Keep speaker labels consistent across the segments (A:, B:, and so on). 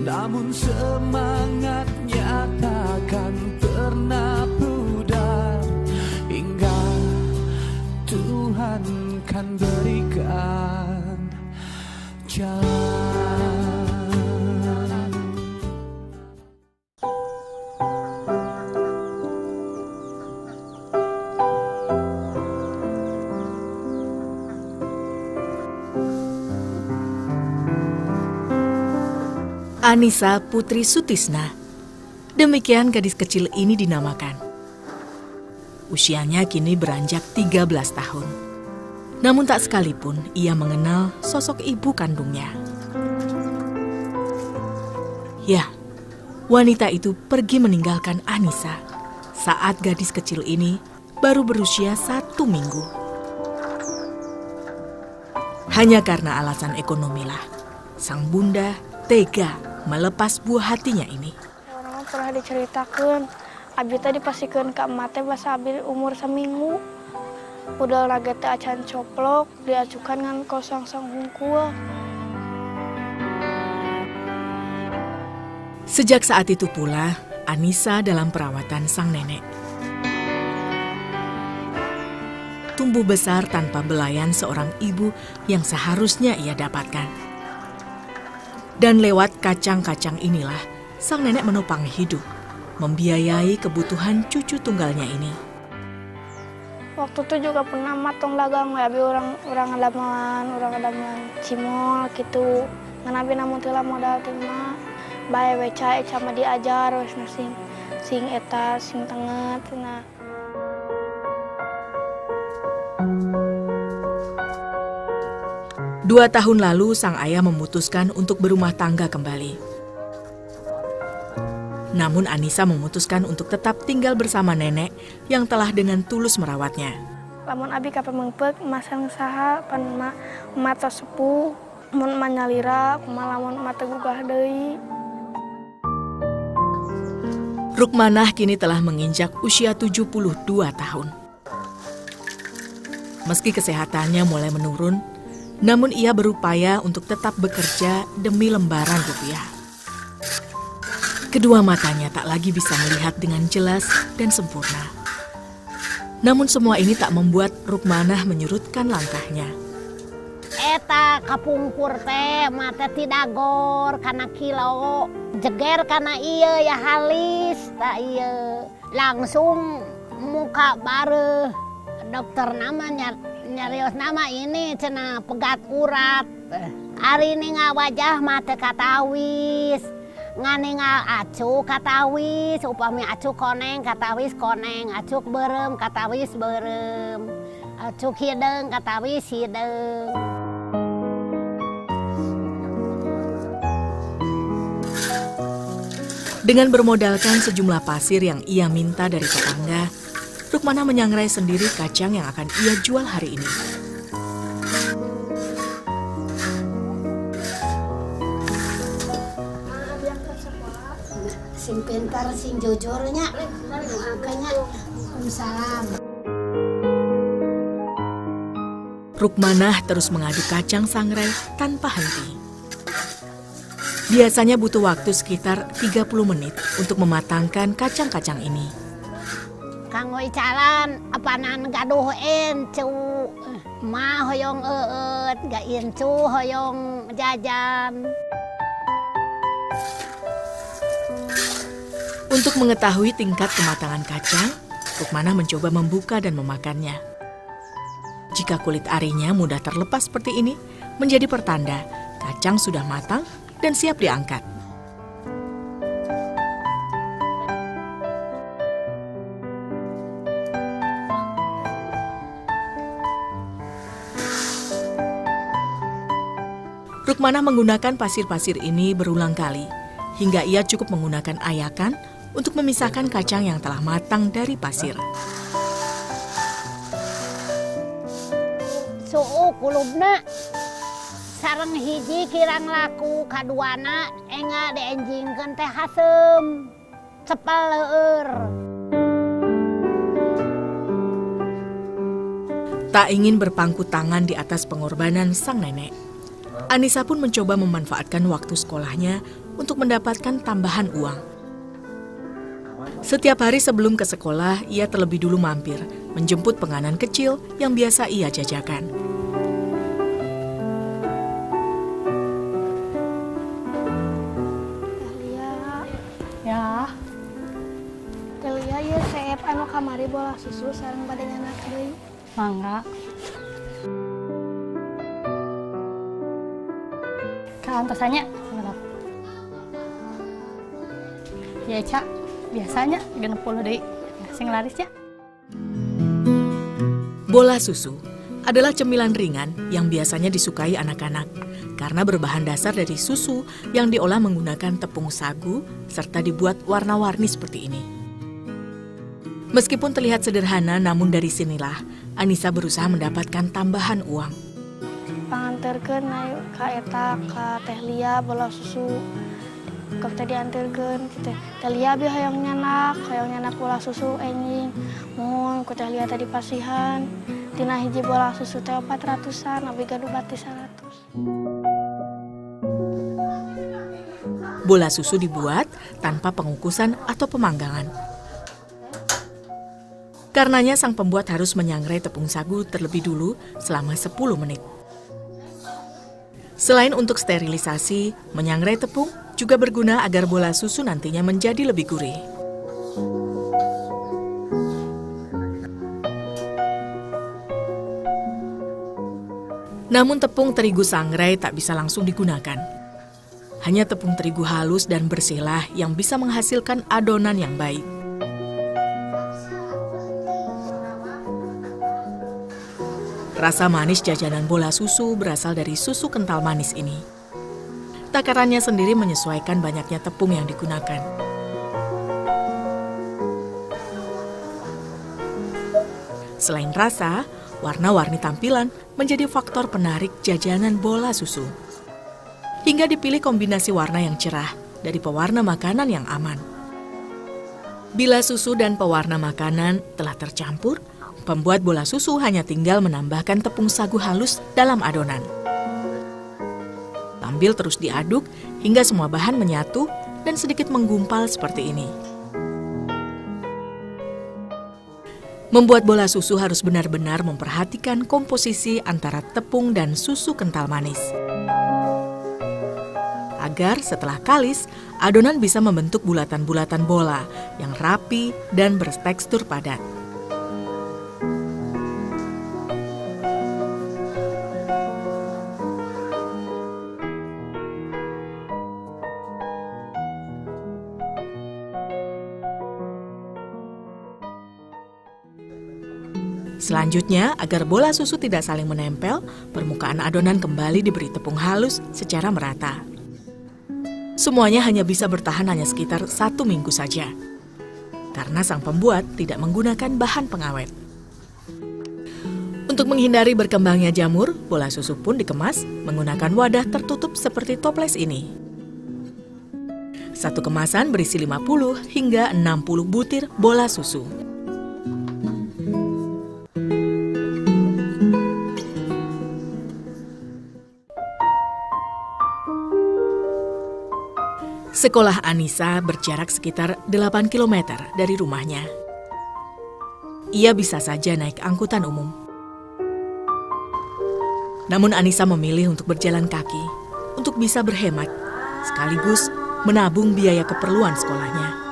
A: namun semangatnya takkan pernah pudar hingga Tuhan kan berikan jalan.
B: Anissa Putri Sutisna. Demikian gadis kecil ini dinamakan. Usianya kini beranjak 13 tahun. Namun tak sekalipun ia mengenal sosok ibu kandungnya. Ya, wanita itu pergi meninggalkan Anissa saat gadis kecil ini baru berusia 1 minggu. Hanya karena alasan ekonomilah, sang bunda tega melepas buah hatinya ini.
C: Orang pernah diceritakan, abi tadi dipastikan ke emak teh pas abi umur seminggu. Udah lagi teh acan coplok, diacukan dengan kosong-sang hungkul.
B: Sejak saat itu pula, Anissa dalam perawatan sang nenek. Tumbuh besar tanpa belayan seorang ibu yang seharusnya ia dapatkan. Dan lewat kacang-kacang inilah, sang nenek menopang hidup, membiayai kebutuhan cucu tunggalnya ini.
C: Waktu itu juga pernah matong dagang, abi orang adaman cimol gitu. Ngan abi namun tila modal timah, bae weca sama diajar wes sing eta sing tenget nah.
B: Dua tahun lalu, sang ayah memutuskan untuk berumah tangga kembali. Namun Anissa memutuskan untuk tetap tinggal bersama nenek yang telah dengan tulus merawatnya.
C: Lamun abi kapan mengpek, masang saha, pan mata sepuh, mun manyalira, lamun mata gugah deui.
B: Rukmanah kini telah menginjak usia 72 tahun. Meski kesehatannya mulai menurun, namun ia berupaya untuk tetap bekerja demi lembaran rupiah. Kedua matanya tak lagi bisa melihat dengan jelas dan sempurna. Namun semua ini tak membuat Rukmanah menyurutkan langkahnya.
D: Eta kapungkur teh mata tidak gor karena kilo jeger karena iya ya halis tak iya langsung muka bare dokter namanya nyarios nama ini cenah pegat urat. Hari ini wajah mata katawis, nganingal acu katawis, upami acu koneng katawis koneng, acuk berem katawis berem, acuk hideng katawis hideng.
B: Dengan bermodalkan sejumlah pasir yang ia minta dari tetangga, Rukmanah menyangrai sendiri kacang yang akan ia jual hari ini.
D: Sing pintar, sing jujurnya, makanya salam.
B: Rukmanah terus mengaduk kacang sangrai tanpa henti. Biasanya butuh waktu sekitar 30 menit untuk mematangkan kacang-kacang ini.
D: Kanggoy calan, apanan gaduh encu, mah hoyong ga encu hoyong jajan.
B: Untuk mengetahui tingkat kematangan kacang, Rukmanah mencoba membuka dan memakannya. Jika kulit arinya mudah terlepas seperti ini, menjadi pertanda kacang sudah matang dan siap diangkat. Rukmanah menggunakan pasir-pasir ini berulang kali, hingga ia cukup menggunakan ayakan untuk memisahkan kacang yang telah matang dari pasir.
D: Suuk kulubna sareng hiji kirang laku kaduana enga dienjingkeun teh hasem cepel leueur.
B: Tak ingin berpangku tangan di atas pengorbanan sang nenek, Anissa pun mencoba memanfaatkan waktu sekolahnya untuk mendapatkan tambahan uang. Setiap hari sebelum ke sekolah, ia terlebih dulu mampir menjemput penganan kecil yang biasa ia jajakan.
C: Ya. Kelia ya seep anu kamari bola susu sareng bade nyanak deui.
E: Mangga. Kaantosannya ngelap. Ya Cak, biasanya 60 deui. Sing laris ya.
B: Bola susu adalah cemilan ringan yang biasanya disukai anak-anak karena berbahan dasar dari susu yang diolah menggunakan tepung sagu serta dibuat warna-warni seperti ini. Meskipun terlihat sederhana, namun dari sinilah Anissa berusaha mendapatkan tambahan uang.
C: Panganterkeun ayo ka eta ka Teh Lia bola susu. Kok tadi anterkeun Teh Lia bi hayang nyanak bola susu enjing. Mun ku Teh Lia tadi pasihan. Tina hiji bola susu teh 400-an, abi gaduh bati 100.
B: Bola susu dibuat tanpa pengukusan atau pemanggangan. Karenanya sang pembuat harus menyangrai tepung sagu terlebih dulu selama 10 menit. Selain untuk sterilisasi, menyangrai tepung juga berguna agar bola susu nantinya menjadi lebih gurih. Namun tepung terigu sangrai tak bisa langsung digunakan. Hanya tepung terigu halus dan bersihlah yang bisa menghasilkan adonan yang baik. Rasa manis jajanan bola susu berasal dari susu kental manis ini. Takarannya sendiri menyesuaikan banyaknya tepung yang digunakan. Selain rasa, warna-warni tampilan menjadi faktor penarik jajanan bola susu. Hingga dipilih kombinasi warna yang cerah dari pewarna makanan yang aman. Bila susu dan pewarna makanan telah tercampur, pembuat bola susu hanya tinggal menambahkan tepung sagu halus dalam adonan. Sambil terus diaduk hingga semua bahan menyatu dan sedikit menggumpal seperti ini. Membuat bola susu harus benar-benar memperhatikan komposisi antara tepung dan susu kental manis. Agar setelah kalis, adonan bisa membentuk bulatan-bulatan bola yang rapi dan bertekstur padat. Selanjutnya, agar bola susu tidak saling menempel, permukaan adonan kembali diberi tepung halus secara merata. Semuanya hanya bisa bertahan hanya sekitar 1 minggu saja, karena sang pembuat tidak menggunakan bahan pengawet. Untuk menghindari berkembangnya jamur, bola susu pun dikemas menggunakan wadah tertutup seperti toples ini. Satu kemasan berisi 50 hingga 60 butir bola susu. Sekolah Anissa berjarak sekitar 8 km dari rumahnya. Ia bisa saja naik angkutan umum. Namun Anissa memilih untuk berjalan kaki untuk bisa berhemat, sekaligus menabung biaya keperluan sekolahnya.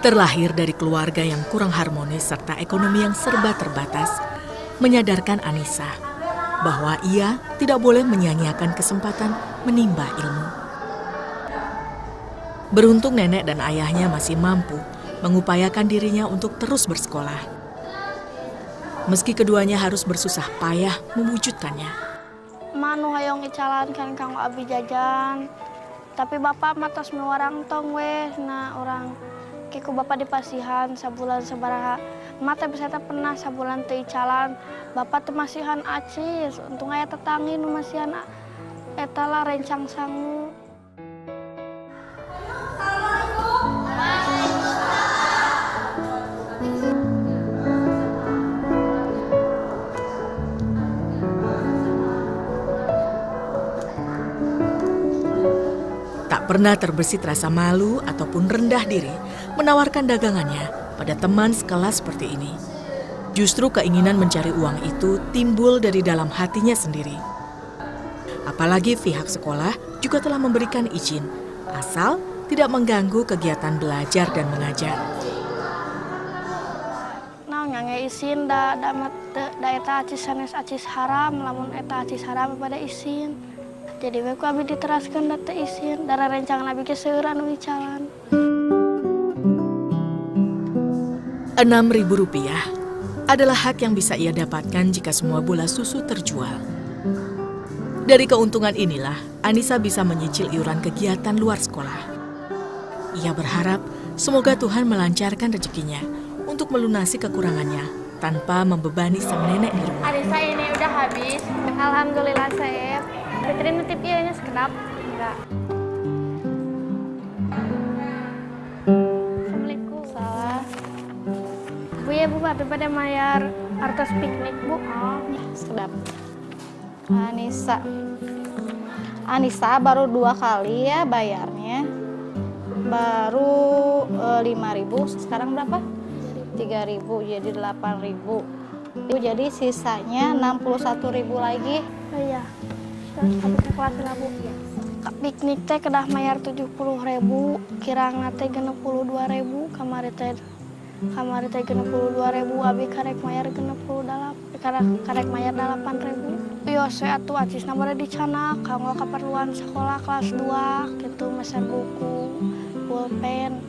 B: Terlahir dari keluarga yang kurang harmonis serta ekonomi yang serba terbatas, menyadarkan Anissa bahwa ia tidak boleh menyia-nyiakan kesempatan menimba ilmu. Beruntung nenek dan ayahnya masih mampu mengupayakan dirinya untuk terus bersekolah. Meski keduanya harus bersusah payah mewujudkannya.
C: Manu hayong icalankan kang abi jajan, tapi bapak matas mewarang tong weh, nah orang kiku bapak di pasihan sabulan sabaraha mata bisa pernah sabulan teu icalan bapak teu masihan acis untung aya tetangi nu masihan eta lah rencang sangu.
B: Tak pernah terbesit rasa malu ataupun rendah diri menawarkan dagangannya pada teman sekelas seperti ini. Justru keinginan mencari uang itu timbul dari dalam hatinya sendiri. Apalagi pihak sekolah juga telah memberikan izin, asal tidak mengganggu kegiatan belajar dan mengajar.
C: Nah, nggak izin, da eta acis sanes acis haram, lamun eta acis haram pada izin. Jadi aku abi diteraskan data izin, dari rencangan abi ke seueur anu dicalan.
B: Rp6.000 adalah hak yang bisa ia dapatkan jika semua bola susu terjual. Dari keuntungan inilah Anissa bisa menyicil iuran kegiatan luar sekolah. Ia berharap semoga Tuhan melancarkan rezekinya untuk melunasi kekurangannya tanpa membebani sang nenek di rumah.
C: Anissa ini udah habis. Alhamdulillah Sep. Fitri nitip ianya sekedap. Enggak. Assalamualaikum. Salah. Bu ya Bu, tapi pada bayar artos piknik Bu. Oh,
E: Sedap. Anissa baru 2 kali ya bayarnya. Baru 5.000, sekarang berapa? 3.000, jadi 8.000. Jadi sisanya 61.000 lagi.
C: oh iya. Habis ke kelas lah Bu. Piknik teh kedah mayar 70.000, kirang teh 62.000, kamari teh 62.000, abi karek mayar 8.000. Yose atuh acisna bade dicana kanggo keperluan sekolah kelas 2 gitu, mesen buku, pulpen.